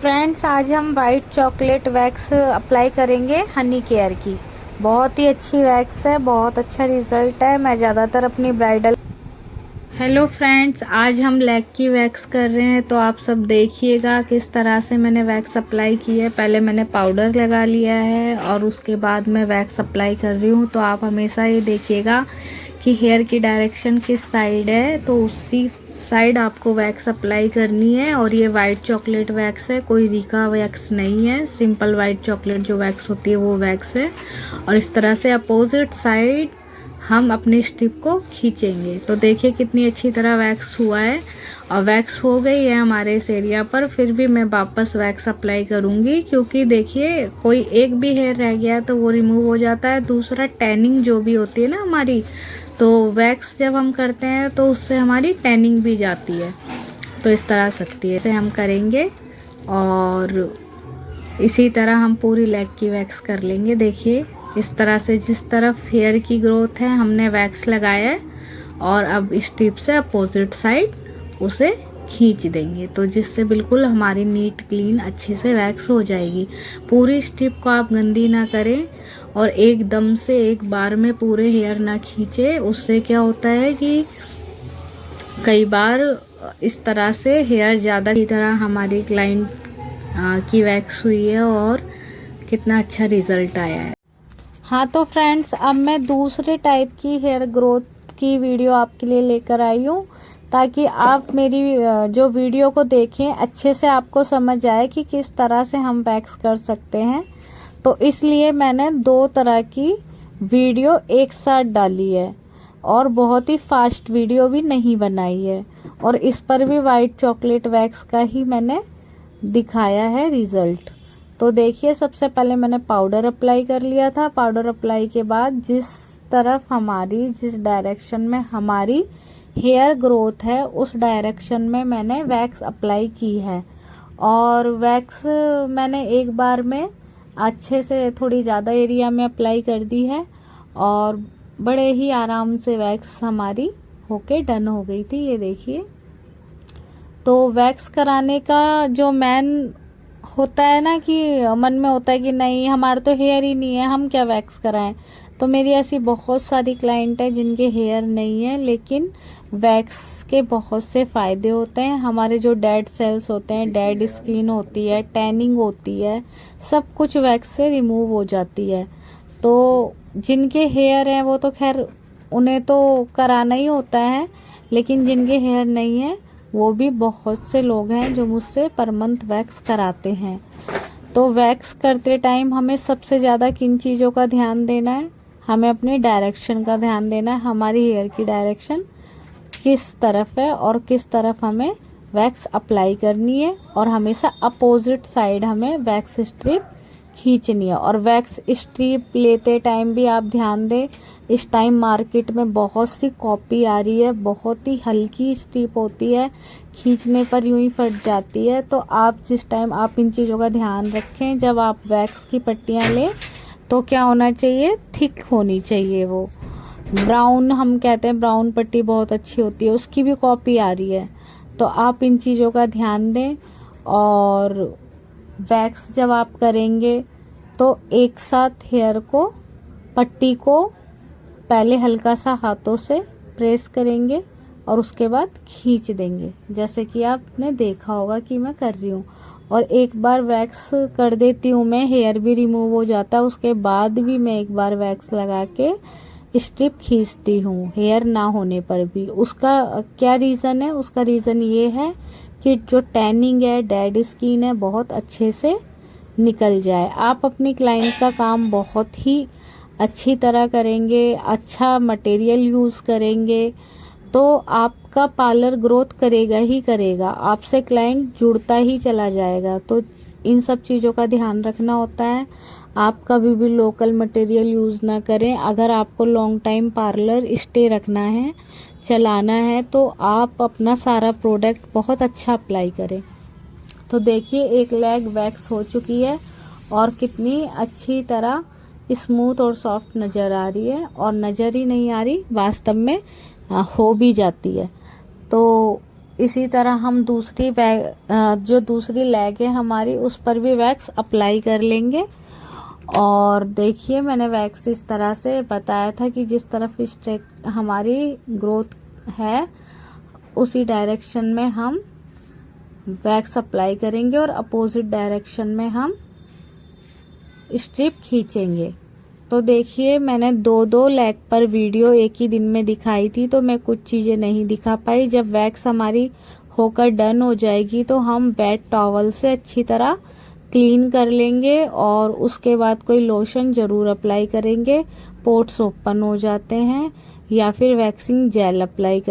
Friends, आज हम white chocolate wax apply करेंगे हनी केयर की। बहुत ही अच्छी वैक्स है, बहुत अच्छा रिजल्ट है। मैं ज़्यादातर अपनी ब्राइडल। हेलो फ्रेंड्स, आज हम लेग की वैक्स कर रहे हैं, तो आप सब देखिएगा किस तरह से मैंने वैक्स अप्लाई की है। पहले मैंने पाउडर लगा लिया है और उसके बाद मैं वैक्स अप्लाई कर रही हूँ। तो आप हमेशा ये देखिएगा कि हेयर की डायरेक्शन किस साइड है, तो उसी साइड आपको वैक्स अप्लाई करनी है। और ये वाइट चॉकलेट वैक्स है, कोई रीका वैक्स नहीं है। सिंपल वाइट चॉकलेट जो वैक्स होती है वो वैक्स है। और इस तरह से अपोजिट साइड हम अपने स्ट्रिप को खींचेंगे। तो देखिए कितनी अच्छी तरह वैक्स हुआ है और वैक्स हो गई है हमारे इस एरिया पर। फिर भी मैं वापस वैक्स अप्लाई करूँगी, क्योंकि देखिए कोई एक भी हेयर रह गया है तो वो रिमूव हो जाता है। दूसरा, टैनिंग जो भी होती है ना हमारी, तो वैक्स जब हम करते हैं तो उससे हमारी टैनिंग भी जाती है। तो इस तरह सकती है, इसे हम करेंगे और इसी तरह हम पूरी लेग की वैक्स कर लेंगे। देखिए इस तरह से जिस तरफ हेयर की ग्रोथ है हमने वैक्स लगाया है, और अब इस टिप से अपोजिट साइड उसे खींच देंगे, तो जिससे बिल्कुल हमारी नीट क्लीन अच्छे से वैक्स हो जाएगी। पूरी स्ट्रिप को आप गंदी ना करें और एकदम से एक बार में पूरे हेयर ना खींचे। उससे क्या होता है कि कई बार इस तरह से हेयर ज़्यादा की तरह हमारी क्लाइंट की वैक्स हुई है और कितना अच्छा रिजल्ट आया है। हाँ तो फ्रेंड्स, अब मैं दूसरे टाइप की हेयर ग्रोथ की वीडियो आपके लिए लेकर आई हूँ, ताकि आप मेरी जो वीडियो को देखें अच्छे से आपको समझ आए कि किस तरह से हम वैक्स कर सकते हैं। तो इसलिए मैंने दो तरह की वीडियो एक साथ डाली है और बहुत ही फास्ट वीडियो भी नहीं बनाई है। और इस पर भी वाइट चॉकलेट वैक्स का ही मैंने दिखाया है रिजल्ट। तो देखिए, सबसे पहले मैंने पाउडर अप्लाई कर लिया था। पाउडर अप्लाई के बाद जिस डायरेक्शन में हमारी हेयर ग्रोथ है उस डायरेक्शन में मैंने वैक्स अप्लाई की है। और वैक्स मैंने एक बार में अच्छे से थोड़ी ज़्यादा एरिया में अप्लाई कर दी है और बड़े ही आराम से वैक्स हमारी होके डन हो गई थी। ये देखिए, तो वैक्स कराने का जो मेन होता है ना कि मन में होता है कि नहीं, हमारा तो हेयर ही नहीं है, हम क्या वैक्स कराएं। तो मेरी ऐसी बहुत सारी क्लाइंट है जिनके हेयर नहीं है, लेकिन वैक्स के बहुत से फ़ायदे होते हैं। हमारे जो डेड सेल्स होते हैं, डेड स्किन होती है, टैनिंग होती है, सब कुछ वैक्स से रिमूव हो जाती है। तो जिनके हेयर हैं वो तो खैर उन्हें तो कराना ही होता है, लेकिन जिनके हेयर नहीं है वो भी बहुत से लोग हैं जो मुझसे पर मंथ वैक्स कराते हैं। तो वैक्स करते टाइम हमें सबसे ज़्यादा किन चीज़ों का ध्यान देना है? हमें अपनी डायरेक्शन का ध्यान देना है। हमारी हेयर की डायरेक्शन किस तरफ है और किस तरफ हमें वैक्स अप्लाई करनी है, और हमेशा अपोजिट साइड हमें वैक्स स्ट्रिप खींचनी है। और वैक्स स्ट्रिप लेते टाइम भी आप ध्यान दें, इस टाइम मार्केट में बहुत सी कॉपी आ रही है, बहुत ही हल्की स्ट्रिप होती है, खींचने पर यूं ही फट जाती है। तो आप जिस टाइम आप इन चीज़ों का ध्यान रखें, जब आप वैक्स की पट्टियां लें तो क्या होना चाहिए, थिक होनी चाहिए। वो ब्राउन हम कहते हैं, ब्राउन पट्टी बहुत अच्छी होती है, उसकी भी कॉपी आ रही है। तो आप इन चीज़ों का ध्यान दें। और वैक्स जब आप करेंगे तो एक साथ हेयर को, पट्टी को पहले हल्का सा हाथों से प्रेस करेंगे और उसके बाद खींच देंगे, जैसे कि आपने देखा होगा कि मैं कर रही हूँ। और एक बार वैक्स कर देती हूँ मैं, हेयर भी रिमूव हो जाता है, उसके बाद भी मैं एक बार वैक्स लगा के स्ट्रिप खींचती हूँ हेयर ना होने पर भी। उसका क्या रीज़न है? उसका रीज़न ये है कि जो टैनिंग है, डेड स्किन है, बहुत अच्छे से निकल जाए। आप अपनी क्लाइंट का काम बहुत ही अच्छी तरह करेंगे, अच्छा मटेरियल यूज़ करेंगे, तो आपका पार्लर ग्रोथ करेगा ही करेगा, आपसे क्लाइंट जुड़ता ही चला जाएगा। तो इन सब चीज़ों का ध्यान रखना होता है। आप कभी भी लोकल मटेरियल यूज़ ना करें। अगर आपको लॉन्ग टाइम पार्लर स्टे रखना है, चलाना है, तो आप अपना सारा प्रोडक्ट बहुत अच्छा अप्लाई करें। तो देखिए, एक लेग वैक्स हो चुकी है और कितनी अच्छी तरह स्मूथ और सॉफ्ट नज़र आ रही है, और नज़र ही नहीं आ रही, वास्तव में हो भी जाती है। तो इसी तरह हम जो दूसरी लेग है हमारी उस पर भी वैक्स अप्लाई कर लेंगे। और देखिए मैंने वैक्स इस तरह से बताया था कि जिस तरफ स्ट्रेट हमारी ग्रोथ है उसी डायरेक्शन में हम वैक्स अप्लाई करेंगे और अपोजिट डायरेक्शन में हम स्ट्रिप खींचेंगे। तो देखिए मैंने दो लेग पर वीडियो एक ही दिन में दिखाई थी, तो मैं कुछ चीज़ें नहीं दिखा पाई। जब वैक्स हमारी होकर डन हो जाएगी तो हम वेट टॉवल से अच्छी तरह क्लीन कर लेंगे और उसके बाद कोई लोशन ज़रूर अप्लाई करेंगे। पोर्स ओपन हो जाते हैं, या फिर वैक्सिंग जेल अप्लाई कर